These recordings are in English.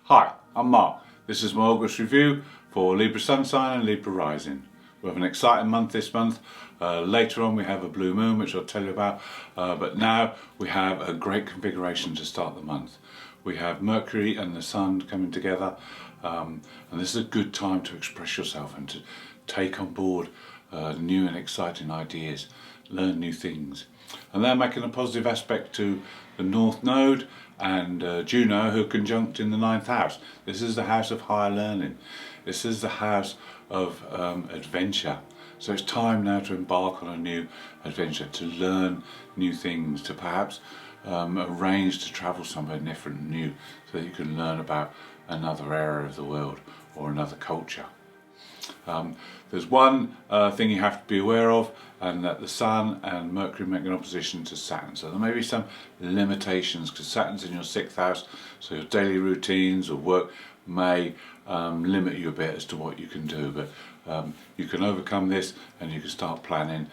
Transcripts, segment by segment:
Hi, I'm Mark. This is my August review for Libra Sun sign and Libra Rising. We have an exciting month this month. Later on we have a blue moon, which I'll tell you about, but now we have a great configuration to start the month. We have Mercury and the Sun coming together, and this is a good time to express yourself and to take on board new and exciting ideas, learn new things. And they're making a positive aspect to the North Node and Juno, who are conjunct in the 9th house. This is the house of higher learning. This is the house of adventure. So it's time now to embark on a new adventure, to learn new things, to perhaps arrange to travel somewhere different and new so that you can learn about another area of the world or another culture. There's one thing you have to be aware of, and that the Sun and Mercury make an opposition to Saturn. So there may be some limitations because Saturn's in your 6th house, so your daily routines or work may limit you a bit as to what you can do, but you can overcome this and you can start planning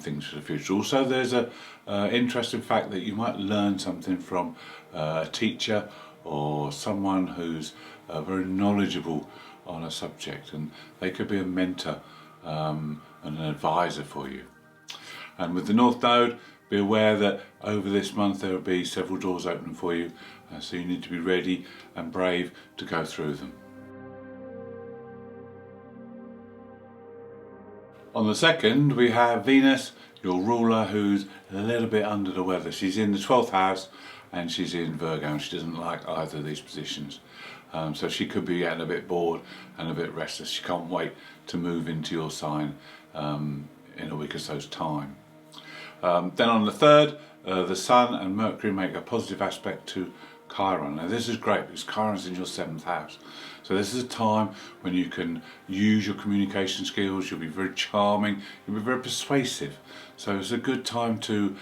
things for the future. Also, there's a interesting fact that you might learn something from a teacher or someone who's very knowledgeable on a subject, and they could be a mentor and an advisor for you. And with the North Node, be aware that over this month there will be several doors opening for you, so you need to be ready and brave to go through them. On the 2nd we have Venus, your ruler, who's a little bit under the weather. She's in the 12th house and she's in Virgo, and she doesn't like either of these positions. So she could be getting a bit bored and a bit restless. She can't wait to move into your sign in a week or so's time. Then on the 3rd, the Sun and Mercury make a positive aspect to Chiron. Now this is great because Chiron's in your 7th house. So this is a time when you can use your communication skills, you'll be very charming, you'll be very persuasive. So it's a good time to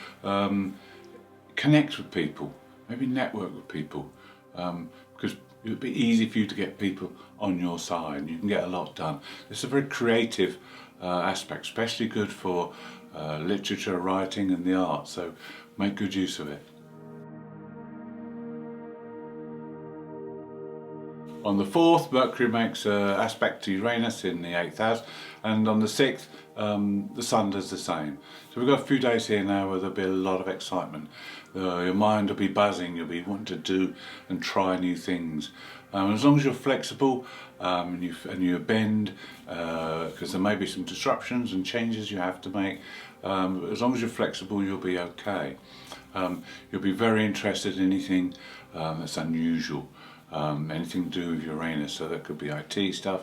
connect with people, maybe network with people, because it would be easy for you to get people on your side and you can get a lot done. It's a very creative aspect, especially good for literature, writing and the arts, so make good use of it. On the 4th, Mercury makes an aspect to Uranus in the 8th house, and on the 6th, the Sun does the same. So we've got a few days here now where there'll be a lot of excitement. Your mind will be buzzing, you'll be wanting to do and try new things. As long as you're flexible and you bend, because there may be some disruptions and changes you have to make, as long as you're flexible you'll be okay. You'll be very interested in anything that's unusual. Anything to do with Uranus, so that could be IT stuff,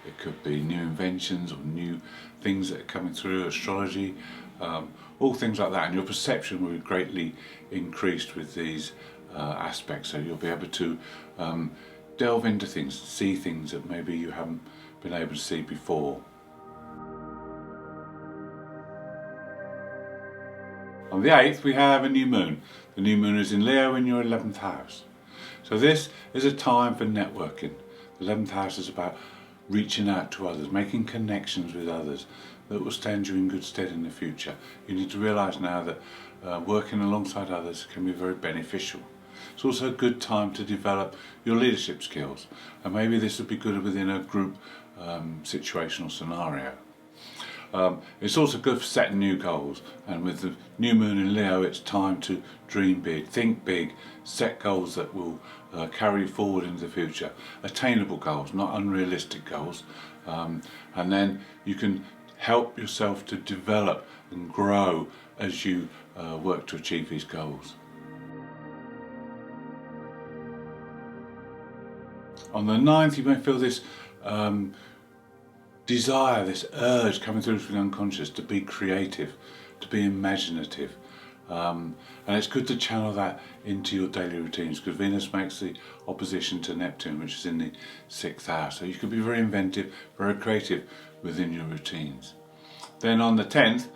it could be new inventions or new things that are coming through, astrology, all things like that, and your perception will be greatly increased with these aspects, so you'll be able to delve into things, see things that maybe you haven't been able to see before. On the 8th we have a new moon. The new moon is in Leo in your 11th house. So this is a time for networking. The 11th house is about reaching out to others, making connections with others that will stand you in good stead in the future. You need to realise now that working alongside others can be very beneficial. It's also a good time to develop your leadership skills, and maybe this would be good within a group situational scenario. It's also good for setting new goals, and with the new moon in Leo it's time to dream big, think big, set goals that will carry you forward into the future. Attainable goals, not unrealistic goals, and then you can help yourself to develop and grow as you work to achieve these goals. On the 9th you may feel this desire, this urge coming through from the unconscious to be creative, to be imaginative, and it's good to channel that into your daily routines because Venus makes the opposition to Neptune, which is in the 6th house, so you can be very inventive, very creative within your routines. Then on the 10th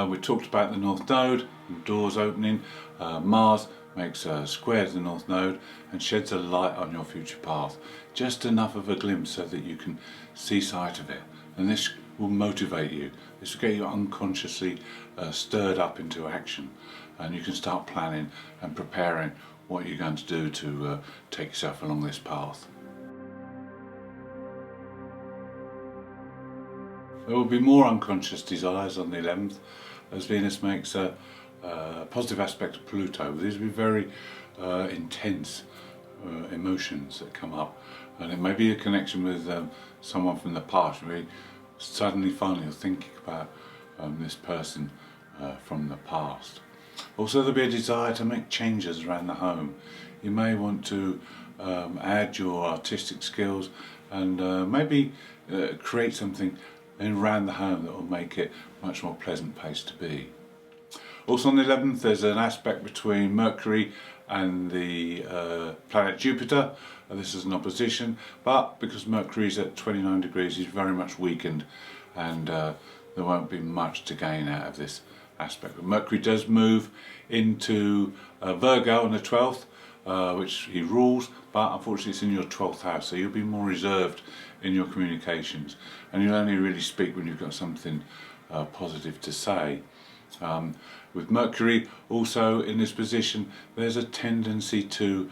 we talked about the North Node, doors opening. Mars makes a square to the North Node and sheds a light on your future path, just enough of a glimpse so that you can see sight of it, and this will motivate you. This will get you unconsciously stirred up into action, and you can start planning and preparing what you're going to do to take yourself along this path. There will be more unconscious desires on the 11th as Venus makes a positive aspect to Pluto. These will be very intense emotions that come up, and it may be a connection with someone from the past. Where suddenly finally you're thinking about this person from the past. Also, there'll be a desire to make changes around the home. You may want to add your artistic skills and maybe create something around the home that will make it a much more pleasant place to be. Also on the 11th there's an aspect between Mercury and the planet Jupiter. This is an opposition, but because Mercury is at 29 degrees he's very much weakened, and there won't be much to gain out of this aspect. But Mercury does move into Virgo on the 12th, which he rules, but unfortunately it's in your 12th house, so you'll be more reserved in your communications, and you'll only really speak when you've got something positive to say. With Mercury also in this position, there's a tendency to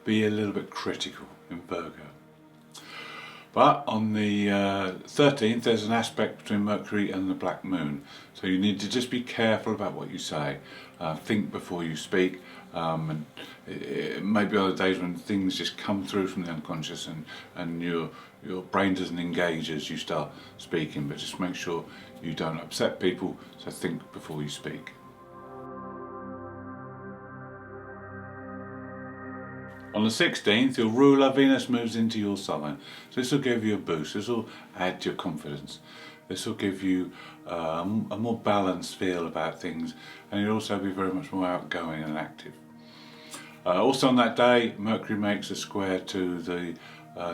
be a little bit critical in Virgo. But on the 13th there's an aspect between Mercury and the Black Moon, so you need to just be careful about what you say. Think before you speak, and it may be other days when things just come through from the unconscious and your brain doesn't engage as you start speaking, but just make sure you don't upset people, so think before you speak. On the 16th, your ruler Venus moves into your sign, so this will give you a boost, this will add to your confidence, this will give you a more balanced feel about things, and you'll also be very much more outgoing and active. Also on that day, Mercury makes a square to the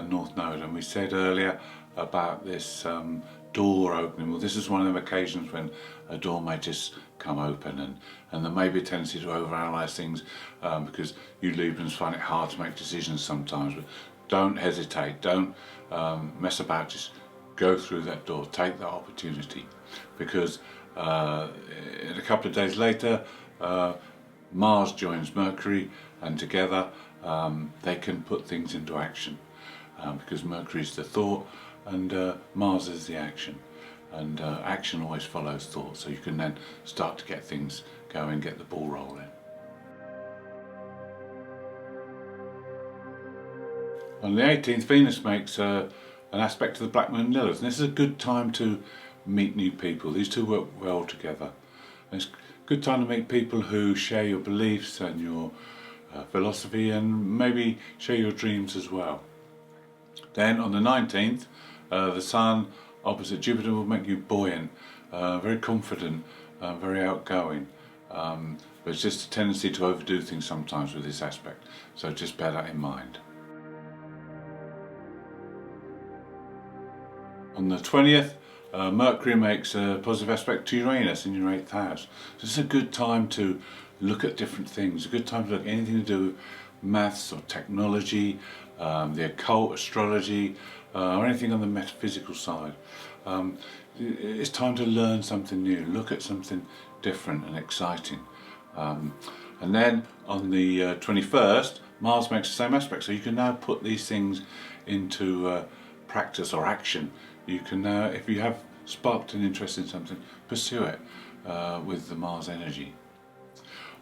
North Node, and we said earlier about this door opening. Well, this is one of the occasions when a door may just come open, and there may be a tendency to overanalyze things because you Librans find it hard to make decisions sometimes, but don't hesitate, don't mess about, just go through that door, take that opportunity, because in a couple of days later Mars joins Mercury, and together they can put things into action, because Mercury is the thought and Mars is the action, and action always follows thought, so you can then start to get things going, get the ball rolling. On the 18th, Venus makes an aspect to the Black Moon Lilith, and this is a good time to meet new people. These two work well together. And it's a good time to meet people who share your beliefs and your philosophy, and maybe share your dreams as well. Then on the 19th, the Sun opposite Jupiter will make you buoyant, very confident, very outgoing, but it's just a tendency to overdo things sometimes with this aspect, so just bear that in mind. On the 20th, Mercury makes a positive aspect to Uranus in your 8th house. So this is a good time to look at different things, a good time to look at anything to do with maths or technology, the occult, astrology, or anything on the metaphysical side. It's time to learn something new, look at something different and exciting. And then on the 21st, Mars makes the same aspect, so you can now put these things into practice or action. You can now, if you have sparked an interest in something, pursue it with the Mars energy.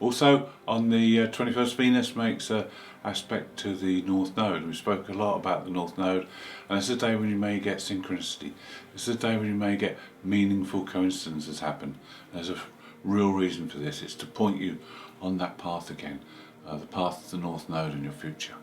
Also on the 21st, Venus makes an aspect to the North Node. We spoke a lot about the North Node, and it's a day when you may get synchronicity. It's a day when you may get meaningful coincidences happen. There's a real reason for this. It's to point you on that path again, the path of the North Node in your future.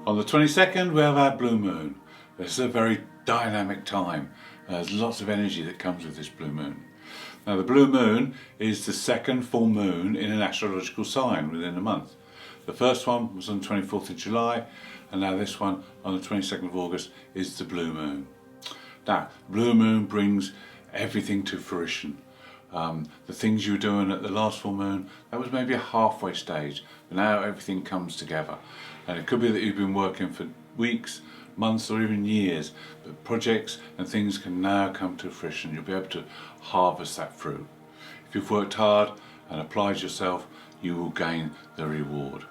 On the 22nd, we have our blue moon. This is a very dynamic time. There's lots of energy that comes with this blue moon. Now, the blue moon is the second full moon in an astrological sign within a month. The first one was on the 24th of July, and now this one on the 22nd of August is the blue moon. Now, blue moon brings everything to fruition. The things you were doing at the last full moon, that was maybe a halfway stage, but now everything comes together. And it could be that you've been working for weeks, months or even years, but projects and things can now come to fruition. You'll be able to harvest that fruit. If you've worked hard and applied yourself, you will gain the reward.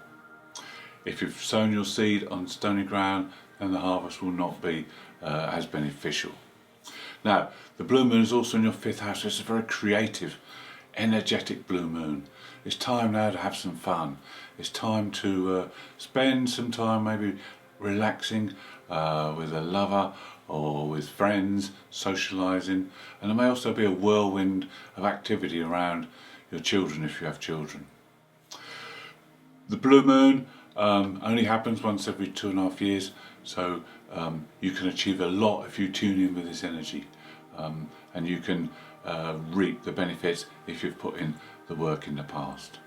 If you've sown your seed on stony ground, then the harvest will not be as beneficial. Now, the blue moon is also in your 5th house. It's a very creative, energetic blue moon. It's time now to have some fun. It's time to spend some time maybe relaxing with a lover or with friends, socialising, and there may also be a whirlwind of activity around your children if you have children. The blue moon only happens once every 2.5 years, so you can achieve a lot if you tune in with this energy, and you can reap the benefits if you've put in the work in the past.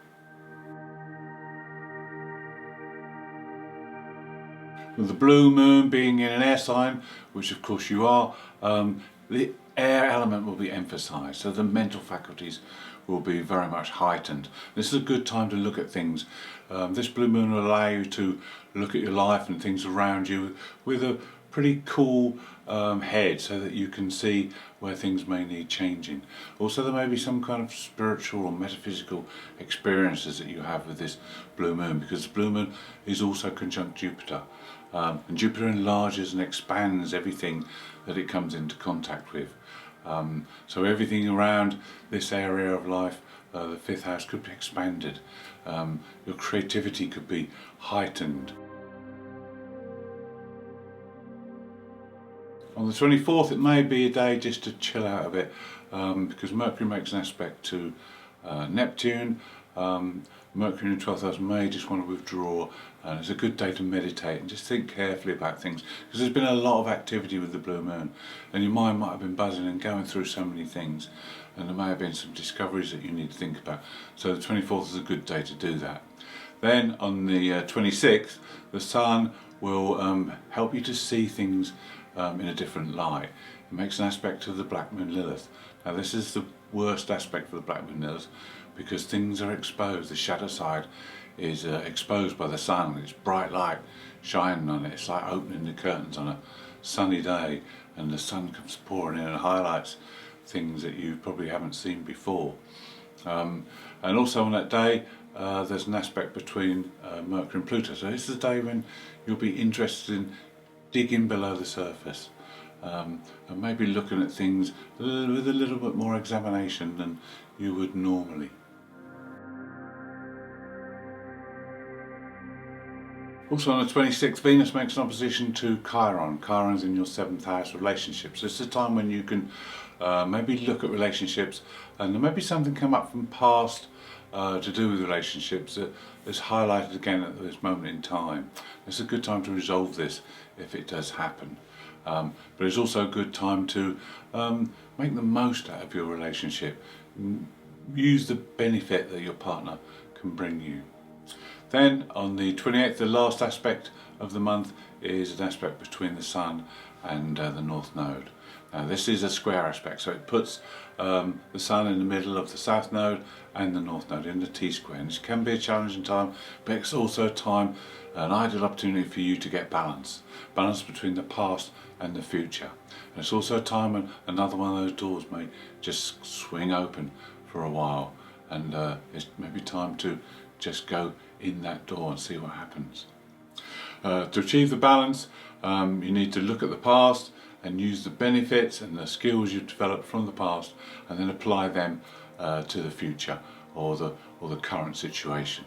With the blue moon being in an air sign, which of course you are, the air element will be emphasised, so the mental faculties will be very much heightened. This is a good time to look at things. This blue moon will allow you to look at your life and things around you with a pretty cool head, so that you can see where things may need changing. Also, there may be some kind of spiritual or metaphysical experiences that you have with this blue moon, because the blue moon is also conjunct Jupiter, and Jupiter enlarges and expands everything that it comes into contact with. So everything around this area of life, the 5th house, could be expanded. Your creativity could be heightened. On the 24th, it may be a day just to chill out a bit, because Mercury makes an aspect to Neptune. Mercury in the 12th house may just want to withdraw, and it's a good day to meditate and just think carefully about things, because there's been a lot of activity with the blue moon, and your mind might have been buzzing and going through so many things, and there may have been some discoveries that you need to think about. So the 24th is a good day to do that. Then on the 26th, the Sun will help you to see things in a different light. It makes an aspect to the black moon Lilith. Now, this is the worst aspect for the black moon Lilith, because things are exposed. The shadow side is exposed by the sun. It's bright light shining on it. It's like opening the curtains on a sunny day, and the sun comes pouring in and highlights things that you probably haven't seen before. And also on that day, there's an aspect between Mercury and Pluto. So this is the day when you'll be interested in digging below the surface, and maybe looking at things with a little bit more examination than you would normally. Also on the 26th, Venus makes an opposition to Chiron. Chiron's in your 7th house, relationships. This is a time when you can maybe look at relationships, and there may be something come up from past to do with relationships that is highlighted again at this moment in time. It's a good time to resolve this if it does happen. But it's also a good time to make the most out of your relationship. Use the benefit that your partner can bring you. Then on the 28th, the last aspect of the month is an aspect between the Sun and the North Node. Now this is a square aspect, so it puts the Sun in the middle of the South Node and the North Node in the T-square. And this can be a challenging time, but it's also a time, an ideal opportunity for you to get balance between the past and the future. And it's also a time when another one of those doors may just swing open for a while, and it's maybe time to just go in that door and see what happens. To achieve the balance, you need to look at the past and use the benefits and the skills you've developed from the past, and then apply them to the future or the current situation.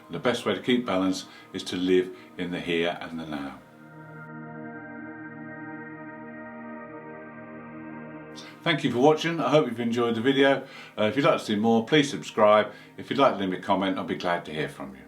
And the best way to keep balance is to live in the here and the now. Thank you for watching. I hope you've enjoyed the video. If you'd like to see more, please subscribe. If you'd like to leave me a comment, I'll be glad to hear from you.